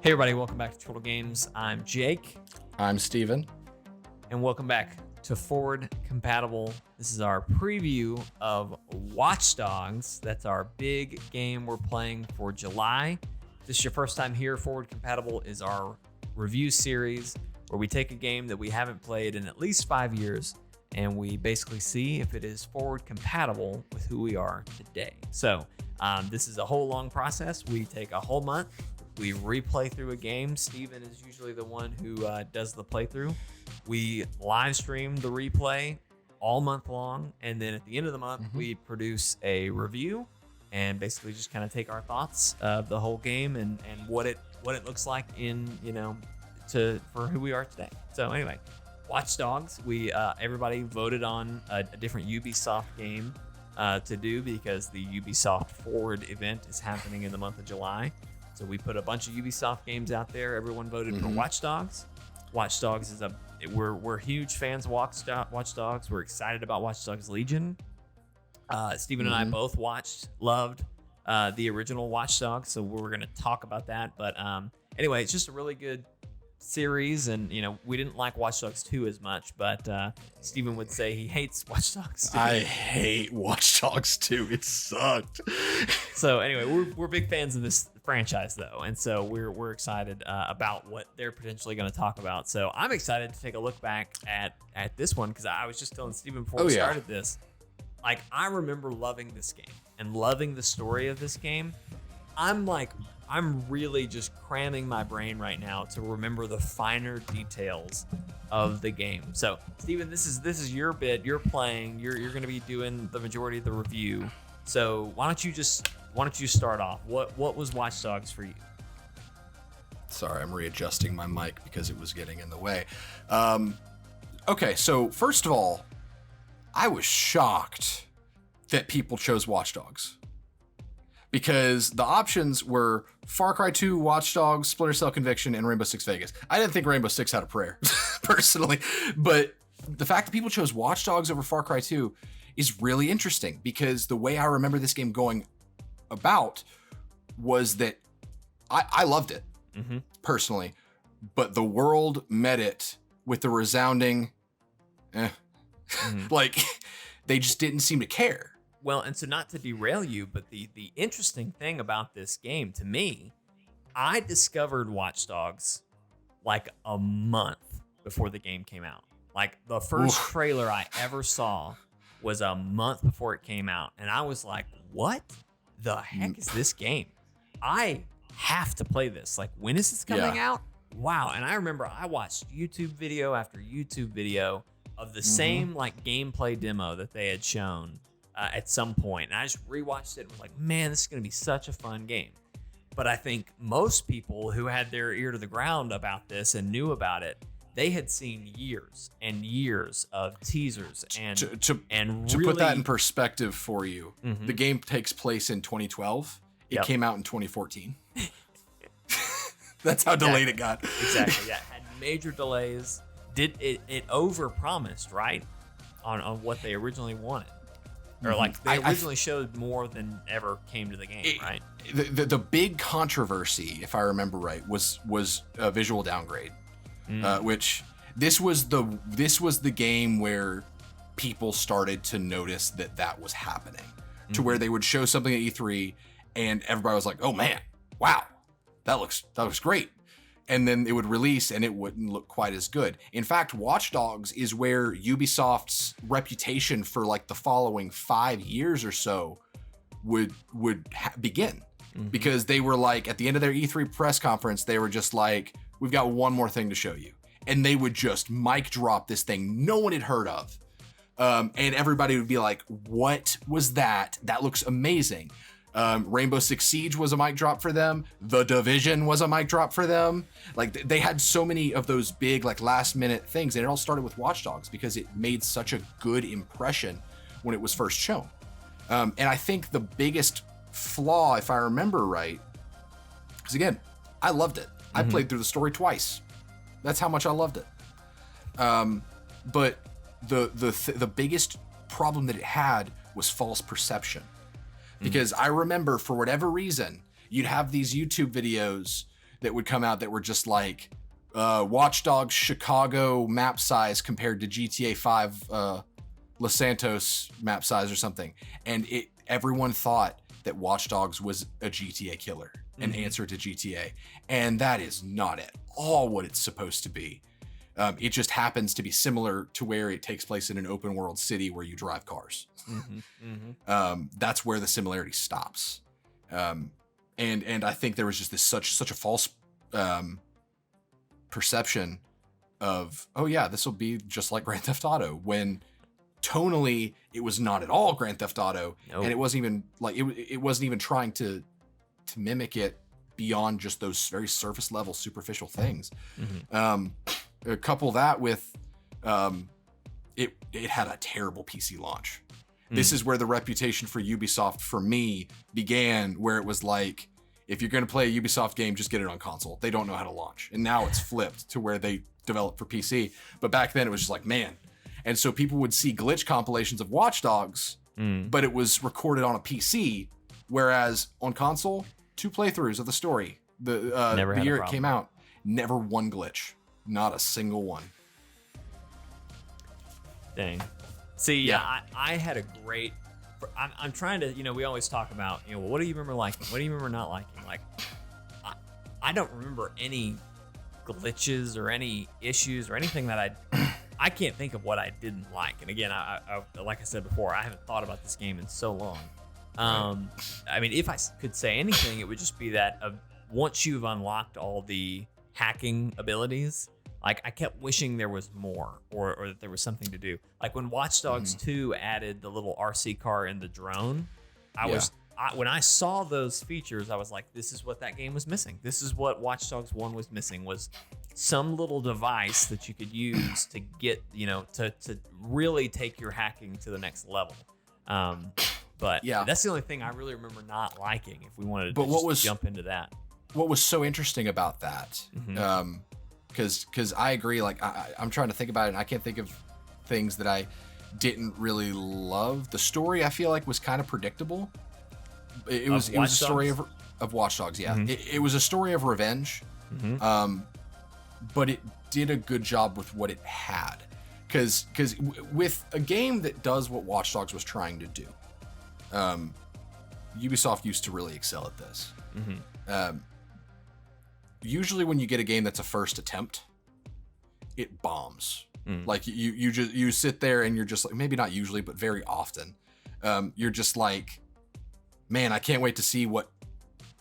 Hey everybody, welcome back to Chortle Games. I'm Jake. I'm Steven. And welcome back to Forward Compatible. This is our preview of Watch Dogs. That's our big game we're playing for July. If this is your first time here, Forward Compatible is our review series where we take a game that we haven't played in at least 5 years and we basically see if it is forward compatible with who we are today. So this is a whole long process. We take a whole month. We replay through a game. Steven is usually the one who does the playthrough. We live stream the replay all month long. And then at the end of the month, we produce a review and basically just kind of take our thoughts of the whole game and what it looks like in, for who we are today. So anyway, Watch Dogs, everybody voted on a different Ubisoft game to do because the Ubisoft Forward event is happening in the month of July. So we put a bunch of Ubisoft games out there. Everyone voted for Watch Dogs. Watch Dogs is we're huge fans of Watch Dogs. We're excited about Watch Dogs Legion. Steven and I both loved the original Watch Dogs, so we're going to talk about that. But anyway, it's just a really good series, and we didn't like Watch Dogs 2 as much, but Steven would say he hates Watch Dogs 2. I hate Watch Dogs 2. It sucked. So anyway, we're big fans of this franchise though, and so we're excited about what they're potentially going to talk about. So I'm excited to take a look back at this one because I was just telling Steven before we started this, like I remember loving this game and loving the story of this game. I'm really just cramming my brain right now to remember the finer details of the game. So Steven, this is your bit. You're playing. You're going to be doing the majority of the review. So why don't you start off? What was Watch Dogs for you? Sorry, I'm readjusting my mic because it was getting in the way. Okay, so first of all, I was shocked that people chose Watch Dogs. Because the options were Far Cry 2, Watch Dogs, Splinter Cell Conviction, and Rainbow Six Vegas. I didn't think Rainbow Six had a prayer, personally. But the fact that people chose Watch Dogs over Far Cry 2 is really interesting because the way I remember this game going about was that I loved it, personally. But the world met it with the resounding, like, they just didn't seem to care. Well, and so not to derail you, but the interesting thing about this game to me, I discovered Watch Dogs like a month before the game came out. Like the first trailer I ever saw was a month before it came out. And I was like, what the heck is this game? I have to play this. Like, when is this coming out? Wow. And I remember I watched YouTube video after YouTube video of the same like gameplay demo that they had shown at some point. And I just rewatched it and was like, man, this is going to be such a fun game. But I think most people who had their ear to the ground about this and knew about it, they had seen years and years of teasers and to really put that in perspective for you. The game takes place in 2012. It came out in 2014. That's how delayed it got. Exactly. Yeah, had major delays. It overpromised, right, on what they originally wanted. Or like they originally showed more than ever came to the game, right? The big controversy, if I remember right, was a visual downgrade, which this was the game where people started to notice that was happening, to where they would show something at E3 and everybody was like, "Oh man, wow, that looks great." And then it would release and it wouldn't look quite as good. In fact, Watch Dogs is where Ubisoft's reputation for like the following 5 years or so would begin. Because they were like, at the end of their E3 press conference, they were just like, we've got one more thing to show you. And they would just mic drop this thing no one had heard of. And everybody would be like, what was that? That looks amazing. Rainbow Six Siege was a mic drop for them. The Division was a mic drop for them. Like they had so many of those big like last minute things, and it all started with Watch Dogs because it made such a good impression when it was first shown. And I think the biggest flaw, if I remember right, because again, I loved it. I played through the story twice. That's how much I loved it. But the biggest problem that it had was false perception. Because I remember, for whatever reason, you'd have these YouTube videos that would come out that were just like Watch Dogs Chicago map size compared to GTA 5 Los Santos map size or something, and everyone thought that Watch Dogs was a GTA killer, an answer to GTA, and that is not at all what it's supposed to be. It just happens to be similar to where it takes place in an open world city where you drive cars. That's where the similarity stops. And I think there was just such a false perception of, oh yeah, this will be just like Grand Theft Auto, when tonally it was not at all Grand Theft Auto. Nope. And it wasn't even like it wasn't even trying to mimic it beyond just those very surface level superficial things. Couple that with it had a terrible PC launch. This is where the reputation for Ubisoft for me began, where it was like, if you're going to play a Ubisoft game, just get it on console. They don't know how to launch. And now it's flipped to where they develop for PC. But back then it was just like, man. And so people would see glitch compilations of Watch Dogs, but it was recorded on a PC, whereas on console, 2 playthroughs of the story. The year it came out, never one glitch. Not a single one. Dang. See, yeah, I had a great... I'm trying to, we always talk about, what do you remember liking? What do you remember not liking? Like, I don't remember any glitches or any issues or anything that I can't think of what I didn't like. And again, I like I said before, I haven't thought about this game in so long. I mean, if I could say anything, it would just be that once you've unlocked all the hacking abilities, like, I kept wishing there was more, or that there was something to do. Like when Watch Dogs 2 added the little RC car and the drone, when I saw those features, I was like, this is what that game was missing. This is what Watch Dogs 1 was missing, was some little device that you could use to get, to really take your hacking to the next level. But that's the only thing I really remember not liking, if we wanted to jump into that. What was so interesting about that, because I agree, like I'm trying to think about it, and I can't think of things that I didn't really love. The story, I feel like, was kind of predictable. It was a story of Watch Dogs, yeah. It was a story of revenge, but it did a good job with what it had. Because with a game that does what Watch Dogs was trying to do, Ubisoft used to really excel at this. Usually when you get a game that's a first attempt, it bombs. Like you sit there and you're just like, maybe not usually, but very often, you're just like, man, I can't wait to see what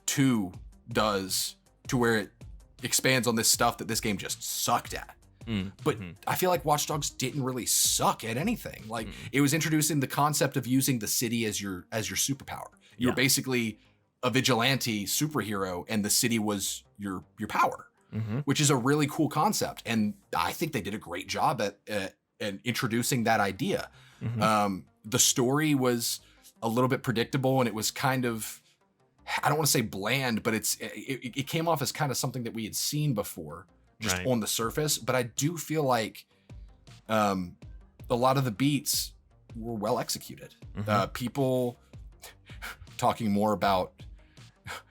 2 does, to where it expands on this stuff that this game just sucked at. But I feel like Watch Dogs didn't really suck at anything. Like it was introducing the concept of using the city as your superpower. You were basically a vigilante superhero, and the city was your power, which is a really cool concept. And I think they did a great job at introducing that idea. The story was a little bit predictable, and it was kind of, I don't want to say bland, but it came off as kind of something that we had seen before, just on the surface. But I do feel like a lot of the beats were well executed. People talking more about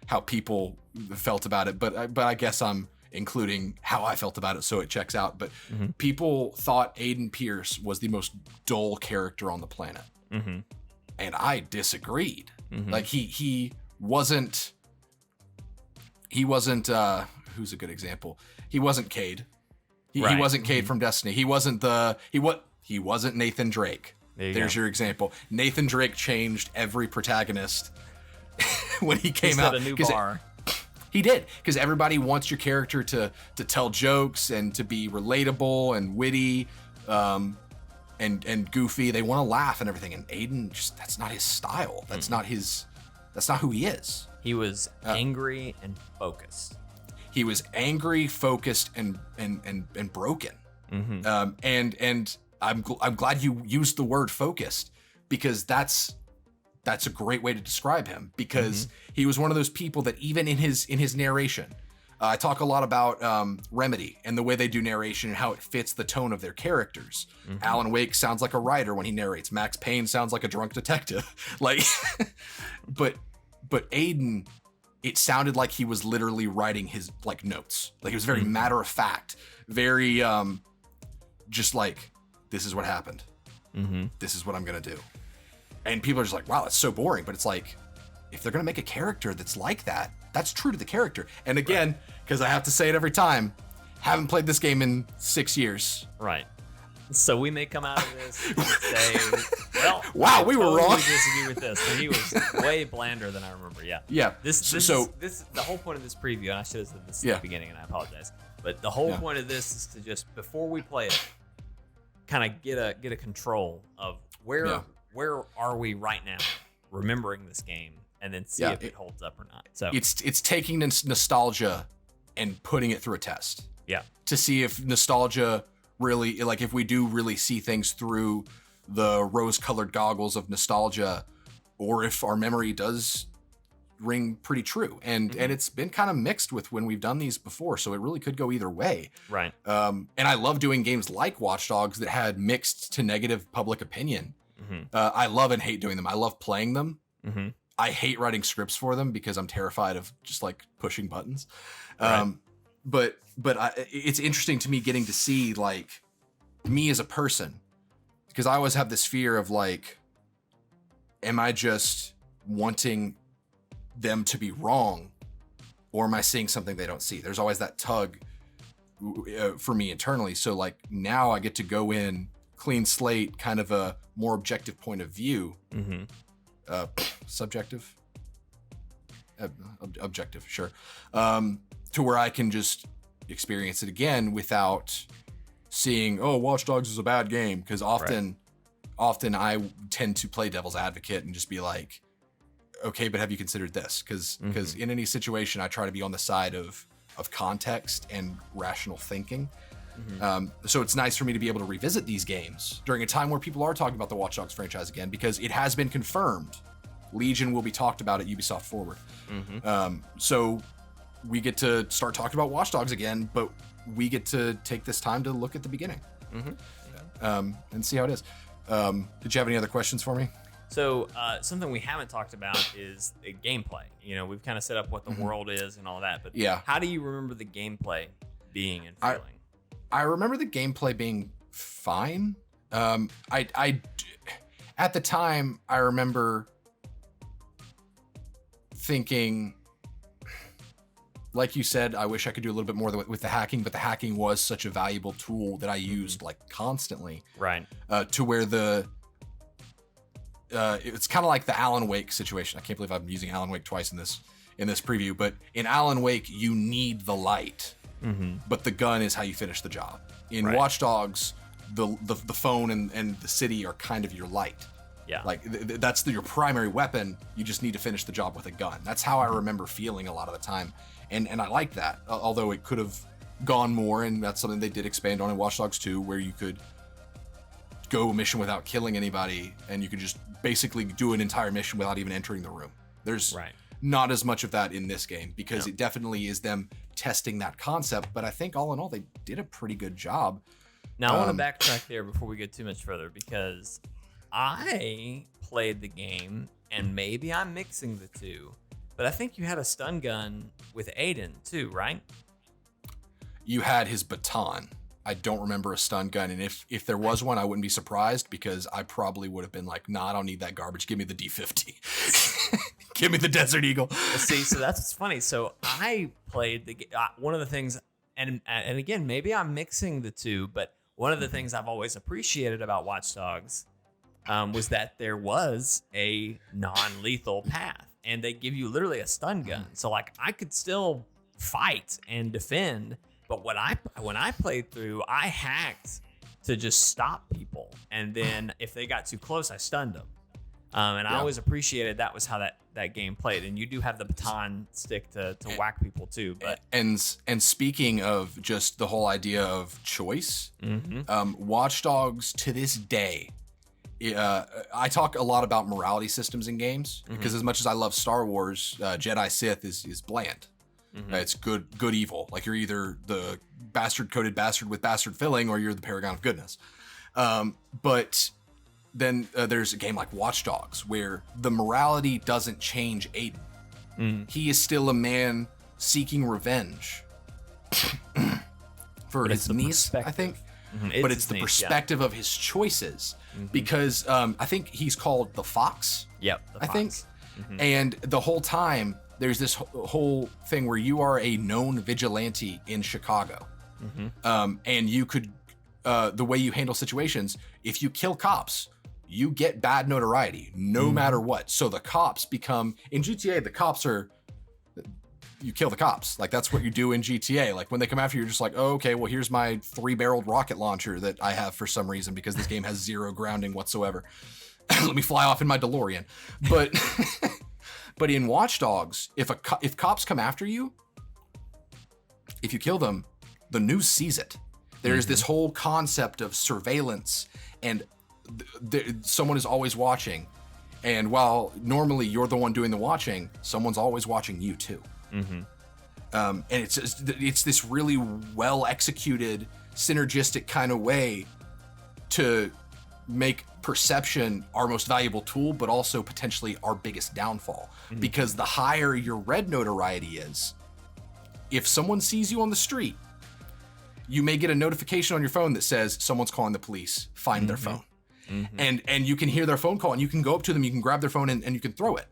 how people felt about it, but I guess I'm including how I felt about it, so it checks out. But people thought Aiden Pierce was the most dull character on the planet, and I disagreed. Like he wasn't. Who's a good example? He wasn't Cade. He wasn't Cade from Destiny. He wasn't he wasn't Nathan Drake. There's your example. Nathan Drake changed every protagonist when he came out. He set a new bar. He did, because everybody wants your character to tell jokes and to be relatable and witty, and goofy. They want to laugh and everything. And Aiden, that's not his style. That's not who he is. He was angry and focused. He was angry, focused, and broken. And I'm glad you used the word focused, because that's a great way to describe him, because he was one of those people that even in his narration, I talk a lot about Remedy and the way they do narration and how it fits the tone of their characters. Alan Wake sounds like a writer when he narrates. Max Payne sounds like a drunk detective. Like, but Aiden it sounded like he was literally writing his like notes. Like it was very matter of fact, very just like, this is what happened. This is what I'm gonna do. And people are just like, wow, that's so boring. But it's like, if they're gonna make a character that's like that, that's true to the character. And again, because I have to say it every time, haven't played this game in 6 years. Right. So we may come out of this and say, well, wow, we were wrong. Disagree with this. And he was way blander than I remember. Yeah. Yeah. This the whole point of this preview, and I should have said this at the beginning, and I apologize. But the whole point of this is to just, before we play it, kind of get a control of where are we right now, remembering this game, and then see if it holds up or not. So it's taking nostalgia and putting it through a test. Yeah. To see if nostalgia really, like, if we do really see things through the rose-colored goggles of nostalgia, or if our memory does ring pretty true. And it's been kind of mixed with when we've done these before, so it really could go either way. Right. And I love doing games like Watch Dogs that had mixed to negative public opinion. I love and hate doing them. I love playing them. I hate writing scripts for them because I'm terrified of just like pushing buttons. Right. But it's interesting to me getting to see like me as a person, because I always have this fear of like, am I just wanting them to be wrong, or am I seeing something they don't see? There's always that tug for me internally. So like now I get to go in clean slate, kind of a more objective point of view. Subjective, objective, sure. To where I can just experience it again without seeing, oh, Watch Dogs is a bad game. Because often I tend to play devil's advocate and just be like, okay, but have you considered this? Because in any situation, I try to be on the side of context and rational thinking. So it's nice for me to be able to revisit these games during a time where people are talking about the Watch Dogs franchise again, because it has been confirmed Legion will be talked about at Ubisoft Forward. So we get to start talking about Watch Dogs again, but we get to take this time to look at the beginning and see how it is. Did you have any other questions for me? So something we haven't talked about is the gameplay. You know, we've kind of set up what the world is and all that, but how do you remember the gameplay being and feeling? I remember the gameplay being fine. I at the time, I remember thinking, like you said, I wish I could do a little bit more with the hacking, but the hacking was such a valuable tool that I used like constantly. Right. To where it's kind of like the Alan Wake situation. I can't believe I'm using Alan Wake twice in this preview, but in Alan Wake, you need the light, but the gun is how you finish the job. In Watch Dogs, the phone and the city are kind of your light. Yeah. Like that's your primary weapon. You just need to finish the job with a gun. That's how I remember feeling a lot of the time. And I like that, although it could have gone more, and that's something they did expand on in Watch Dogs 2, where you could go a mission without killing anybody, and you could just basically do an entire mission without even entering the room. There's not as much of that in this game, because it definitely is them testing that concept, but I think all in all, they did a pretty good job. Now, I want to backtrack there before we get too much further, because I played the game, and maybe I'm mixing the two, but I think you had a stun gun with Aiden too, right? You had his baton. I don't remember a stun gun, and if there was one, I wouldn't be surprised, because I probably would have been like, nah, I don't need that garbage. Give me the D50. Give me the Desert Eagle. See, so that's what's funny. So I played the one of the things, and again, maybe I'm mixing the two, but one of the things I've always appreciated about Watch Dogs was that there was a non-lethal path, and they give you literally a stun gun. So like I could still fight and defend, but when I played through, I hacked to just stop people, and then if they got too close, I stunned them. And I always appreciated that was how that game played. And you do have the baton stick to whack people too. But and speaking of just the whole idea of choice, Watch Dogs to this day, I talk a lot about morality systems in games, because as much as I love Star Wars, Jedi Sith is bland. It's good evil. Like you're either the bastard coated bastard with bastard filling, or you're the paragon of goodness. But then there's a game like Watch Dogs where the morality doesn't change Aiden. he is still a man seeking revenge for his niece, I think. But it's the perspective of his choices, because I think he's called the Fox. Yep, I think. And the whole time there's this whole thing where you are a known vigilante in Chicago, and you could the way you handle situations, if you kill cops, you get bad notoriety no matter what. So the cops become, in GTA, the cops are, you kill the cops. Like, that's what you do in GTA. Like, when they come after you, you're just like, oh, okay, well, here's my 3-barreled rocket launcher that I have for some reason because this game has 0 grounding whatsoever. Let me fly off in my DeLorean. But but in Watch Dogs, if cops come after you, if you kill them, the news sees it. There's this whole concept of surveillance, and someone is always watching. And while normally you're the one doing the watching, someone's always watching you too. And it's this really well executed, synergistic kind of way to make perception our most valuable tool, but also potentially our biggest downfall. Because the higher your red notoriety is, if someone sees you on the street, you may get a notification on your phone that says someone's calling the police, find their phone. And you can hear their phone call, and you can go up to them, you can grab their phone and you can throw it.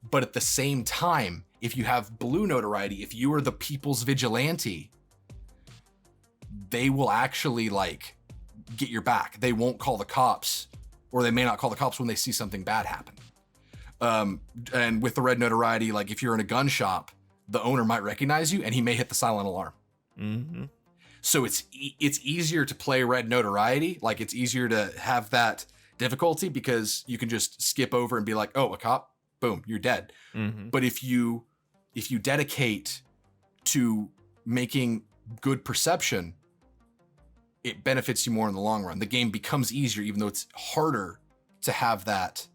But at the same time, if you have blue notoriety, if you are the people's vigilante, they will actually like get your back. They won't call the cops, or they may not call the cops when they see something bad happen. And with the red notoriety, like if you're in a gun shop, the owner might recognize you and he may hit the silent alarm. So it's easier to play red notoriety. Like, it's easier to have that difficulty because you can just skip over and be like, oh, a cop, boom, you're dead. But if you dedicate to making good perception, it benefits you more in the long run. The game becomes easier, even though it's harder to have that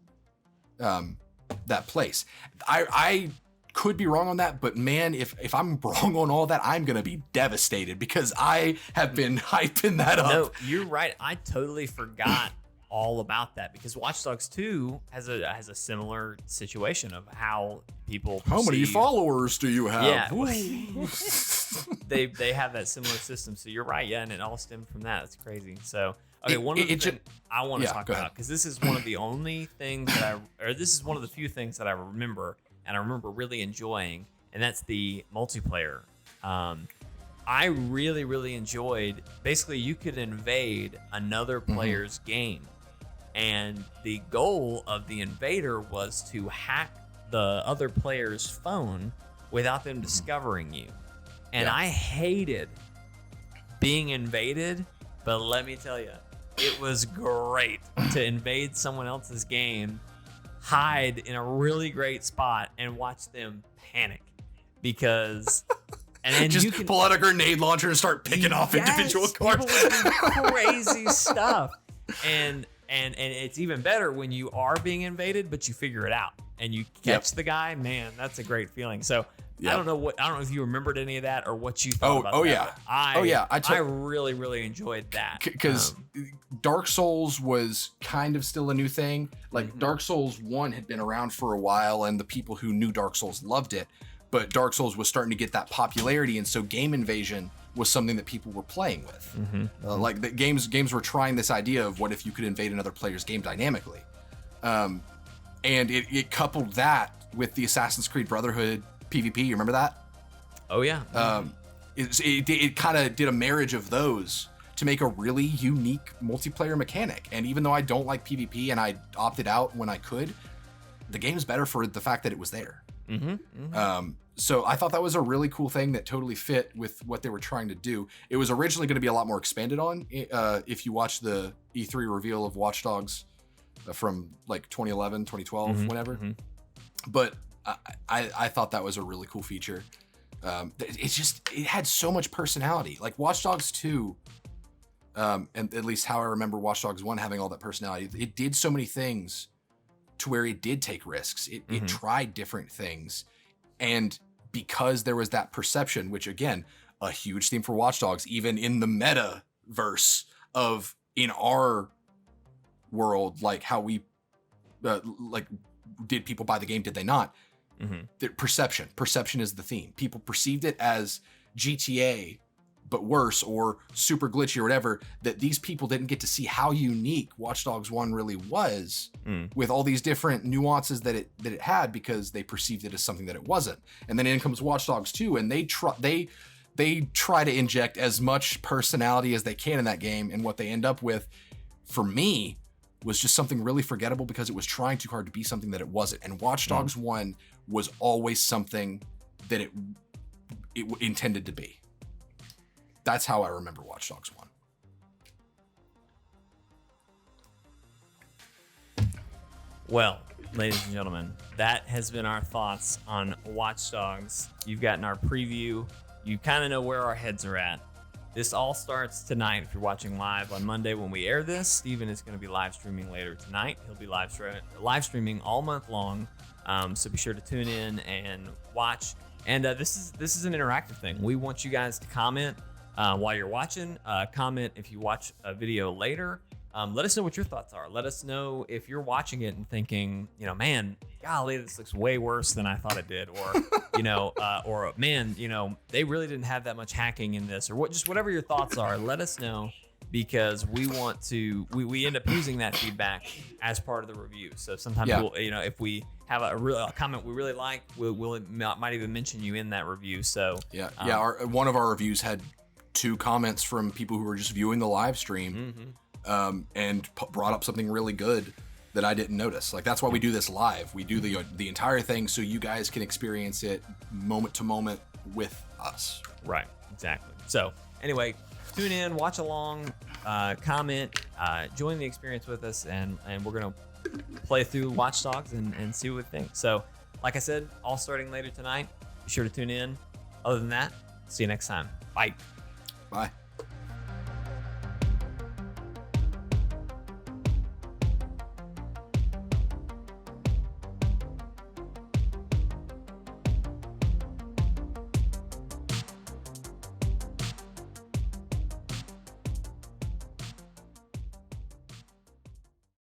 place. I could be wrong on that, but man, if I'm wrong on all that, I'm gonna be devastated because I have been hyping that up. No, you're right. I totally forgot all about that because Watch Dogs 2 has a similar situation of how people perceive. How many followers do you have? Yeah, they have that similar system. So you're right. Yeah, and it all stemmed from that. That's crazy. So okay, one of the things I want to talk about, because this is one of the only things this is one of the few things that I remember. And I remember really enjoying, and that's the multiplayer. I really, really enjoyed, basically you could invade another player's game, and the goal of the invader was to hack the other player's phone without them discovering you. And I hated being invaded, but let me tell you, it was great to invade someone else's game, hide in a really great spot, and watch them panic because and then just you can pull out a grenade launcher and start picking off individual cars. People would do crazy stuff, and it's even better when you are being invaded, but you figure it out and you catch the guy. Man, that's a great feeling. So I don't know if you remembered any of that or what you thought about that. I really, really enjoyed that because Dark Souls was kind of still a new thing. Like Dark Souls 1 had been around for a while, and the people who knew Dark Souls loved it. But Dark Souls was starting to get that popularity, and so game invasion was something that people were playing with. Like the games were trying this idea of what if you could invade another player's game dynamically, and it coupled that with the Assassin's Creed Brotherhood PvP. You remember that? Oh yeah. It kind of did a marriage of those to make a really unique multiplayer mechanic. And even though I don't like PvP and I opted out when I could, the game's better for the fact that it was there. So I thought that was a really cool thing that totally fit with what they were trying to do. It was originally going to be a lot more expanded on. If you watch the E3 reveal of Watch Dogs from like 2011, 2012, whenever. But I thought that was a really cool feature. It had so much personality. Like Watch Dogs 2, and at least how I remember Watch Dogs 1 having all that personality, it did so many things to where it did take risks. It tried different things. And because there was that perception, which again, a huge theme for Watch Dogs, even in the metaverse of in our world, like how we, like, did people buy the game? Did they not? Perception is the theme. People perceived it as GTA, but worse, or super glitchy or whatever, that these people didn't get to see how unique Watch Dogs 1 really was with all these different nuances that it had, because they perceived it as something that it wasn't. And then in comes Watch Dogs 2, and they try to inject as much personality as they can in that game, and what they end up with, for me, was just something really forgettable because it was trying too hard to be something that it wasn't. And Watch Dogs 1 was always something that it intended to be. That's how I remember Watch Dogs 1. Well, ladies and gentlemen, that has been our thoughts on Watch Dogs. You've gotten our preview. You kind of know where our heads are at. This all starts tonight. If you're watching live on Monday when we air this, Steven is going to be live streaming later tonight. He'll be live streaming all month long. So be sure to tune in and watch. And this is an interactive thing. We want you guys to comment while you're watching. Comment if you watch a video later. Let us know what your thoughts are. Let us know if you're watching it and thinking, man, golly, this looks way worse than I thought it did, or or man, they really didn't have that much hacking in this, or just whatever your thoughts are. Let us know, because we want to. We end up using that feedback as part of the review. So sometimes we'll, if we have a comment we really like, we'll might even mention you in that review. So one of our reviews had 2 comments from people who were just viewing the live stream. And brought up something really good that I didn't notice. Like, that's why we do this live. We do the entire thing so you guys can experience it moment to moment with us. Right, exactly. So anyway, tune in, watch along, comment, join the experience with us, and we're gonna play through Watch Dogs and see what we think. So, like I said, all starting later tonight. Be sure to tune in. Other than that, see you next time. Bye. Bye.